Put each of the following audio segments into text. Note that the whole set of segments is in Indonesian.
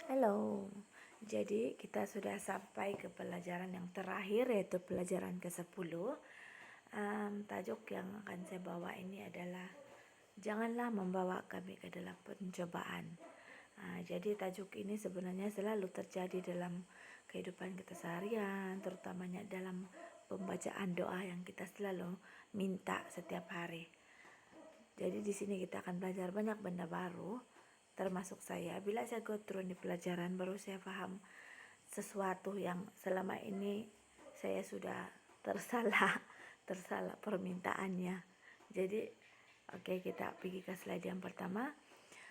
Halo, jadi kita sudah sampai ke pelajaran yang terakhir yaitu pelajaran ke-10. Tajuk yang akan saya bawa ini adalah janganlah membawa kami ke dalam pencobaan. Jadi tajuk ini sebenarnya selalu terjadi dalam kehidupan kita seharian, terutamanya dalam pembacaan doa yang kita selalu minta setiap hari. Jadi di sini kita akan belajar banyak benda baru, termasuk saya. Bila saya go through di pelajaran baru saya paham sesuatu yang selama ini saya sudah tersalah permintaannya. Jadi oke, kita pergi ke slide yang pertama.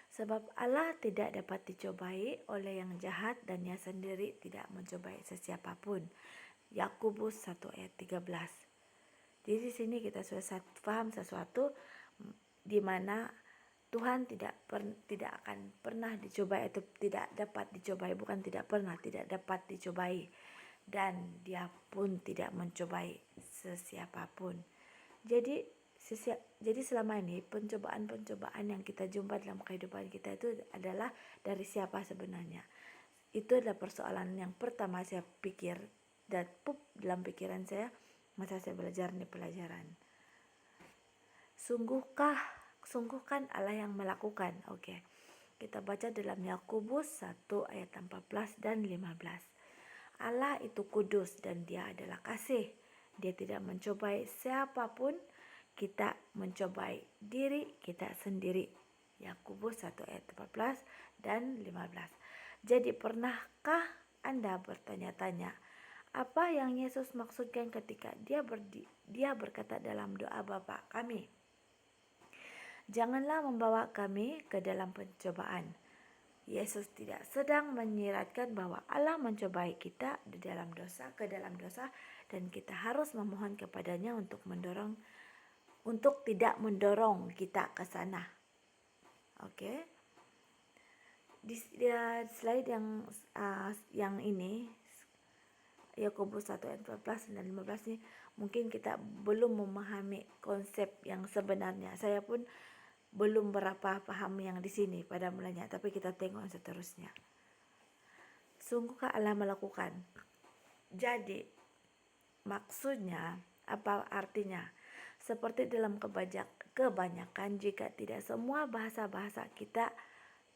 Sebab Allah tidak dapat dicobai oleh yang jahat dan ia sendiri tidak mencobai sesiapapun. Yakobus 1 ayat 13. Jadi di sini kita sudah paham sesuatu di mana Tuhan tidak akan pernah dicobai atau tidak dapat dicobai, bukan tidak pernah, tidak dapat dicobai, dan dia pun tidak mencobai sesiapapun. Jadi selama ini pencobaan yang kita jumpa dalam kehidupan kita itu adalah dari siapa sebenarnya. Itu adalah persoalan yang pertama saya pikir dan dalam pikiran saya masa saya belajar di pelajaran. Sungguhkan Allah yang melakukan. Oke. Kita baca dalam Yakobus 1 ayat 14 dan 15. Allah itu kudus dan dia adalah kasih. Dia tidak mencobai siapapun, kita mencobai diri kita sendiri. Yakobus 1 ayat 14 dan 15. Jadi pernahkah Anda bertanya-tanya apa yang Yesus maksudkan ketika dia berkata dalam doa Bapa kami? Janganlah membawa kami ke dalam pencobaan. Yesus tidak sedang menyiratkan bahwa Allah mencobai kita ke dalam dosa dan kita harus memohon kepadanya untuk tidak mendorong kita ke sana. Oke. Di slide yang ini Yakobus 1 ayat 14 dan 15 ini mungkin kita belum memahami konsep yang sebenarnya. Saya pun belum berapa paham yang di sini pada mulanya, tapi kita tengok seterusnya. Sungguhkah Allah melakukan? Jadi maksudnya apa artinya? Seperti dalam kebanyakan jika tidak semua bahasa-bahasa kita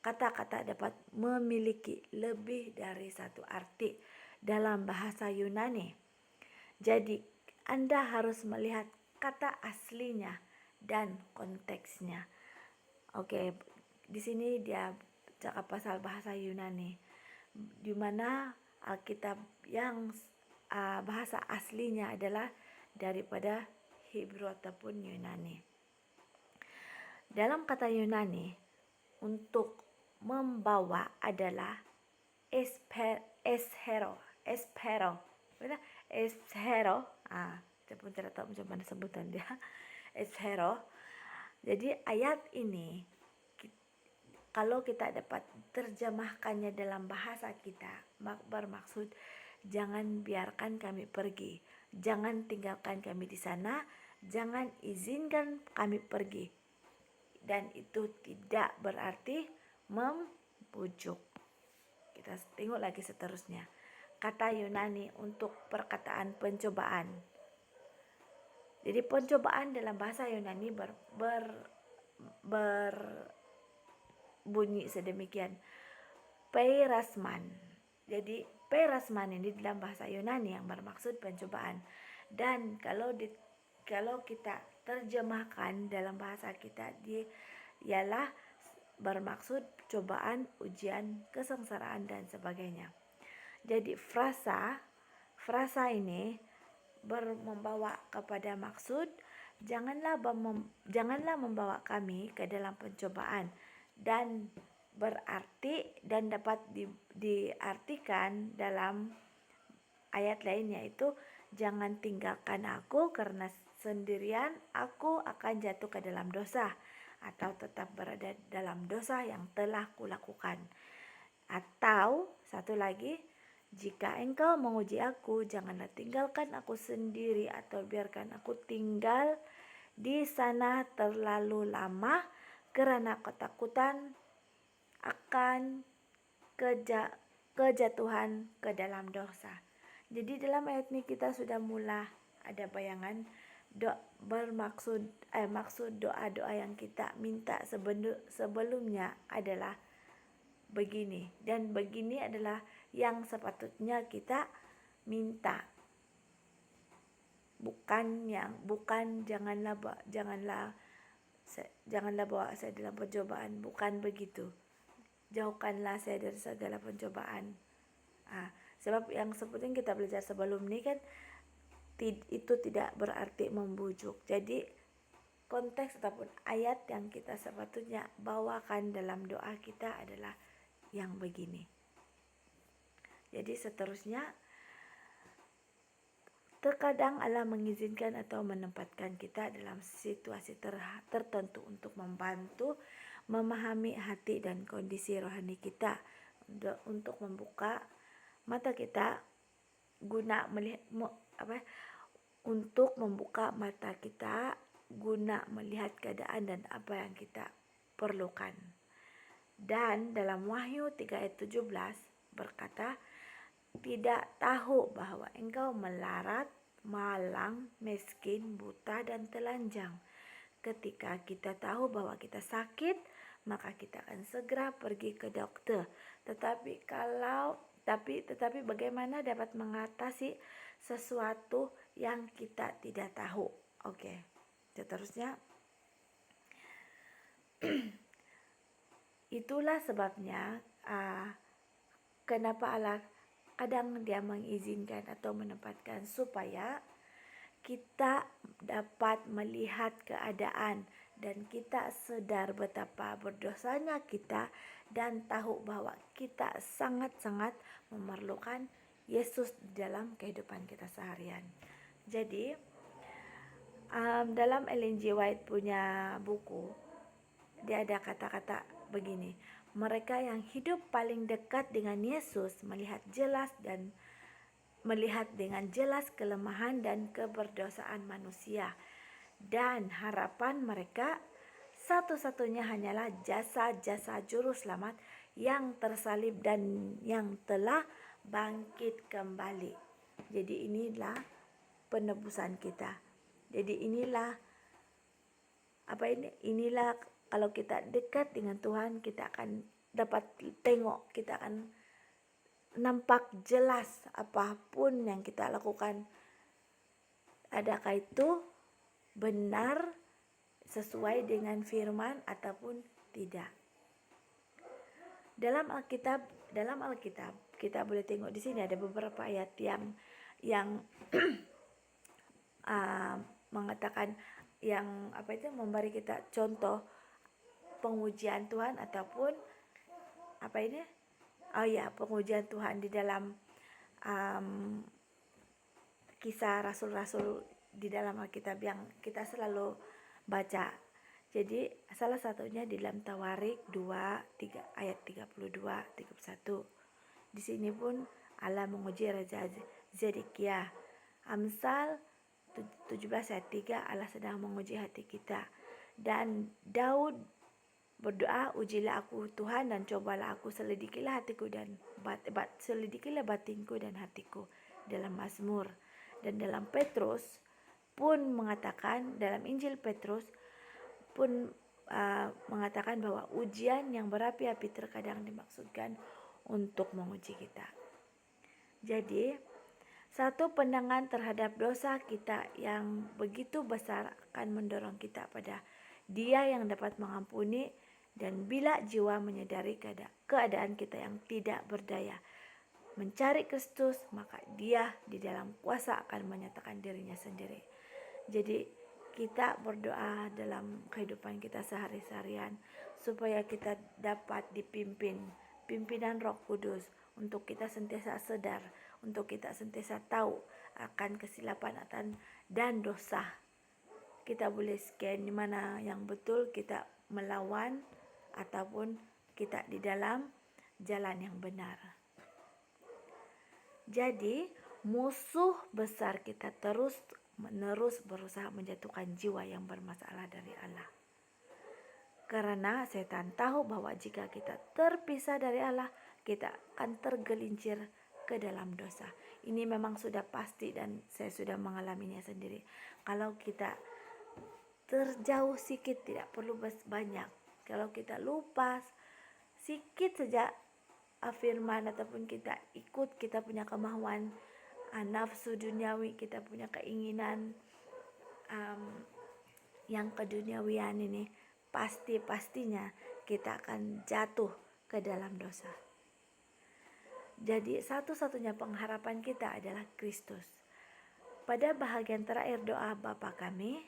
kata-kata dapat memiliki lebih dari satu arti dalam bahasa Yunani. Jadi Anda harus melihat kata aslinya dan konteksnya. Oke, di sini dia cakap pasal bahasa Yunani, di mana Alkitab yang bahasa aslinya adalah daripada Hebrew ataupun Yunani. Dalam kata Yunani, untuk membawa adalah eshero. Saya pun tidak tahu macam mana sebutan dia. Eshero. Jadi ayat ini kalau kita dapat terjemahkannya dalam bahasa kita bermaksud jangan biarkan kami pergi, jangan tinggalkan kami di sana, jangan izinkan kami pergi. Dan itu tidak berarti membujuk. Kita tengok lagi seterusnya. Kata Yunani untuk perkataan pencobaan. Jadi pencobaan dalam bahasa Yunani berbunyi sedemikian. Peirasman. Jadi peirasman ini dalam bahasa Yunani yang bermaksud pencobaan. Dan kalau kita terjemahkan dalam bahasa kita, dia ialah bermaksud cobaan, ujian, kesengsaraan dan sebagainya. Jadi frasa ini membawa kepada maksud janganlah membawa kami ke dalam pencobaan, dan berarti dan dapat diartikan dalam ayat lain yaitu jangan tinggalkan aku karena sendirian aku akan jatuh ke dalam dosa atau tetap berada dalam dosa yang telah kulakukan. Atau satu lagi, jika engkau menguji aku, janganlah tinggalkan aku sendiri atau biarkan aku tinggal di sana terlalu lama karena ketakutan akan kejatuhan ke dalam dosa. Jadi dalam ayat ini kita sudah mulai ada bayangan maksud doa-doa yang kita minta sebelumnya adalah begini, dan begini adalah yang sepatutnya kita minta. Janganlah bawa saya dalam pencobaan, bukan begitu. Jauhkanlah saya dari segala pencobaan. Sebab yang seperti yang kita belajar sebelum ini kan itu tidak berarti membujuk. Jadi konteks ataupun ayat yang kita sepatutnya bawakan dalam doa kita adalah yang begini. Jadi seterusnya, terkadang Allah mengizinkan atau menempatkan kita dalam situasi tertentu untuk membantu memahami hati dan kondisi rohani kita, untuk membuka mata kita guna melihat keadaan dan apa yang kita perlukan. Dan dalam Wahyu 3 ayat 17 berkata, tidak tahu bahwa engkau melarat, malang, miskin, buta, dan telanjang. Ketika kita tahu bahwa kita sakit, maka kita akan segera pergi ke dokter. Tetapi bagaimana dapat mengatasi sesuatu yang kita tidak tahu? Oke. Seterusnya, itulah sebabnya kenapa Allah kadang dia mengizinkan atau menempatkan supaya kita dapat melihat keadaan dan kita sadar betapa berdosanya kita dan tahu bahwa kita sangat-sangat memerlukan Yesus dalam kehidupan kita seharian. Jadi dalam Ellen G. White punya buku, dia ada kata-kata begini, mereka yang hidup paling dekat dengan Yesus melihat dengan jelas kelemahan dan keberdosaan manusia, dan harapan mereka satu-satunya hanyalah jasa-jasa juru selamat yang tersalib dan yang telah bangkit kembali. Jadi inilah penebusan kita. Jadi inilah kalau kita dekat dengan Tuhan, kita akan dapat tengok, kita akan nampak jelas apapun yang kita lakukan, adakah itu benar sesuai dengan firman ataupun tidak. Dalam Alkitab kita boleh tengok di sini ada beberapa ayat yang mengatakan yang memberi kita contoh pengujian Tuhan ataupun pengujian Tuhan di dalam kisah rasul-rasul di dalam Alkitab yang kita selalu baca. Jadi salah satunya di dalam Tawarik 2 ayat 32-31. Di sini pun Allah menguji Raja Zedekiah. Amsal 17 ayat 3, Allah sedang menguji hati kita. Dan Daud berdoa, ujilah aku Tuhan dan cobalah aku, selidikilah hatiku dan selidikilah batinku dan hatiku, dalam Mazmur. Dan dalam Petrus pun mengatakan, dalam Injil Petrus pun mengatakan bahwa ujian yang berapi-api terkadang dimaksudkan untuk menguji kita. Jadi satu pandangan terhadap dosa kita yang begitu besar akan mendorong kita pada Dia yang dapat mengampuni. Dan bila jiwa menyadari keadaan kita yang tidak berdaya mencari Kristus, maka Dia di dalam kuasa akan menyatakan dirinya sendiri. Jadi kita berdoa dalam kehidupan kita sehari-harian supaya kita dapat dipimpin pimpinan Roh Kudus, untuk kita sentiasa sadar, untuk kita sentiasa tahu akan kesilapan dan dosa. Kita boleh scan di mana yang betul kita melawan ataupun kita di dalam jalan yang benar. Jadi musuh besar kita terus-menerus berusaha menjatuhkan jiwa yang bermasalah dari Allah. Karena setan tahu bahwa jika kita terpisah dari Allah, kita akan tergelincir ke dalam dosa. Ini memang sudah pasti dan saya sudah mengalaminya sendiri. Kalau kita terjauh sedikit, tidak perlu banyak. Kalau kita lupa sedikit saja firman ataupun kita ikut, kita punya kemauan, nafsu duniawi, kita punya keinginan yang keduniawian ini, pastinya kita akan jatuh ke dalam dosa. Jadi satu-satunya pengharapan kita adalah Kristus. Pada bahagian terakhir doa Bapa kami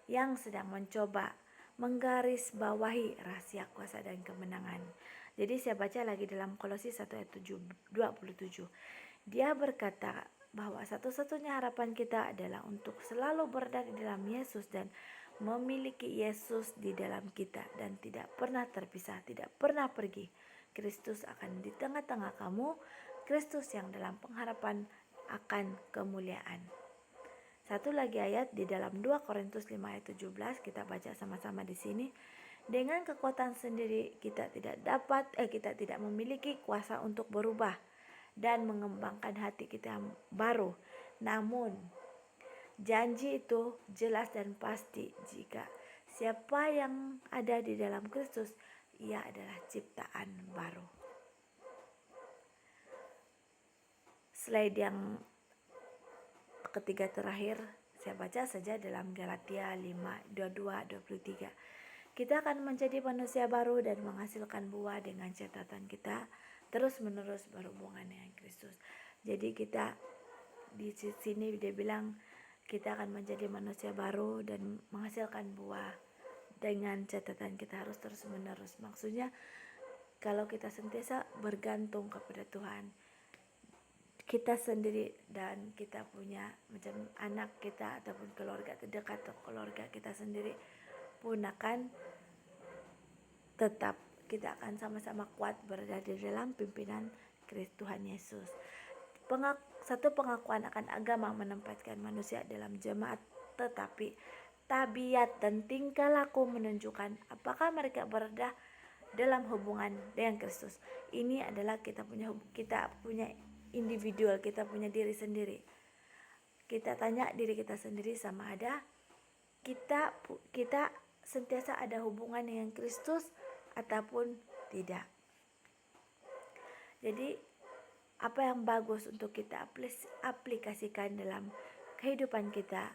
yang sedang mencoba menggaris bawahi rahasia kuasa dan kemenangan. Jadi saya baca lagi dalam Kolose 1 ayat 27. Dia berkata bahwa satu-satunya harapan kita adalah untuk selalu berada di dalam Yesus dan memiliki Yesus di dalam kita dan tidak pernah terpisah, tidak pernah pergi. Kristus akan di tengah-tengah kamu, Kristus yang dalam pengharapan akan kemuliaan. Satu lagi ayat di dalam 2 Korintus 5 ayat 17, kita baca sama-sama di sini. Dengan kekuatan sendiri kita tidak memiliki kuasa untuk berubah dan mengembangkan hati kita yang baru. Namun janji itu jelas dan pasti, jika siapa yang ada di dalam Kristus, ia adalah ciptaan baru. Slide yang ketiga terakhir saya baca saja dalam Galatia 5:22-23. Kita akan menjadi manusia baru dan menghasilkan buah dengan catatan kita terus-menerus berhubungan dengan Kristus. Jadi kita di sini dia bilang kita akan menjadi manusia baru dan menghasilkan buah dengan catatan kita harus terus-menerus. Maksudnya kalau kita sentiasa bergantung kepada Tuhan, kita sendiri dan kita punya macam anak kita ataupun keluarga terdekat atau keluarga kita sendiri pun akan tetap, kita akan sama-sama kuat berada di dalam pimpinan Tuhan Yesus. Satu pengakuan akan agama menempatkan manusia dalam jemaat, tetapi tabiat dan tingkah laku menunjukkan apakah mereka berada dalam hubungan dengan Kristus. Ini adalah kita punya individual, kita punya diri sendiri. Kita tanya diri kita sendiri sama ada kita sentiasa ada hubungan dengan Kristus ataupun tidak. Jadi apa yang bagus untuk kita aplikasikan dalam kehidupan kita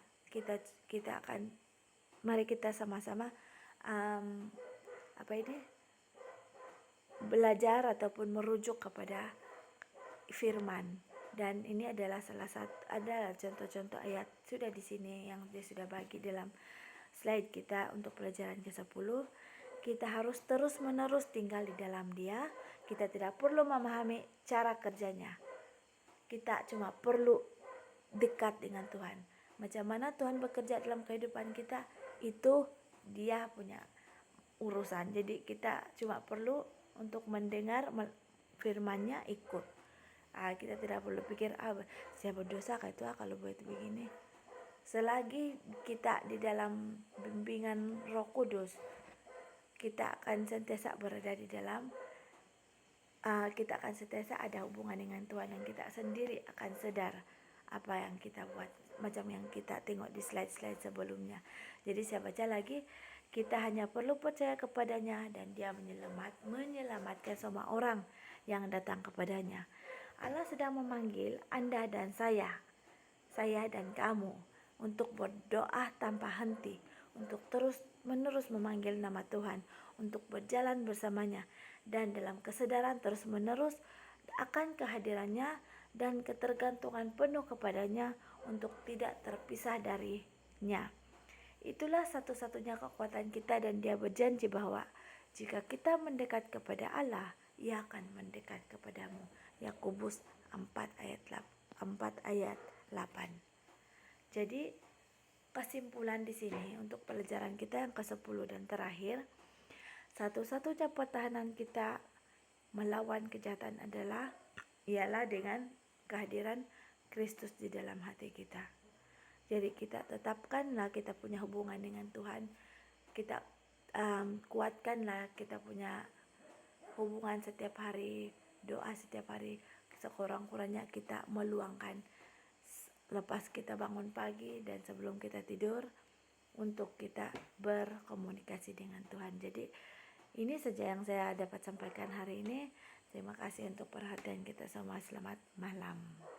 akan, mari kita sama-sama belajar ataupun merujuk kepada firman. Dan ini adalah adalah contoh-contoh ayat sudah di sini yang dia sudah bagi dalam slide kita untuk pelajaran ke-10. Kita harus terus-menerus tinggal di dalam Dia. Kita tidak perlu memahami cara kerjanya. Kita cuma perlu dekat dengan Tuhan. Macam mana Tuhan bekerja dalam kehidupan kita, itu Dia punya urusan. Jadi kita cuma perlu untuk mendengar firman-Nya, ikut. Kita tidak perlu pikir saya berdosa kayak itu kalau buat begini. Selagi kita di dalam bimbingan Roh Kudus, kita akan sentiasa berada di dalam kita akan sentiasa ada hubungan dengan Tuhan, dan kita sendiri akan sadar apa yang kita buat, macam yang kita tengok di slide-slide sebelumnya. Jadi saya baca lagi, kita hanya perlu percaya kepadanya dan Dia menyelamatkan semua orang yang datang kepadanya. Allah sedang memanggil Anda dan saya dan kamu untuk berdoa tanpa henti, untuk terus-menerus memanggil nama Tuhan, untuk berjalan bersamanya, dan dalam kesadaran terus-menerus akan kehadirannya dan ketergantungan penuh kepadanya untuk tidak terpisah darinya. Itulah satu-satunya kekuatan kita, dan Dia berjanji bahwa jika kita mendekat kepada Allah, Ia akan mendekat kepadamu. Yakobus 4 ayat 8. Jadi kesimpulan di sini untuk pelajaran kita yang ke-10 dan terakhir, satu-satunya pertahanan kita melawan kejahatan ialah dengan kehadiran Kristus di dalam hati kita. Jadi kita tetapkanlah kita punya hubungan dengan Tuhan, kita kuatkanlah kita punya hubungan setiap hari doa setiap hari, sekurang-kurangnya kita meluangkan lepas kita bangun pagi dan sebelum kita tidur untuk kita berkomunikasi dengan Tuhan. Jadi ini saja yang saya dapat sampaikan hari ini. Terima kasih untuk perhatian kita semua. Selamat malam.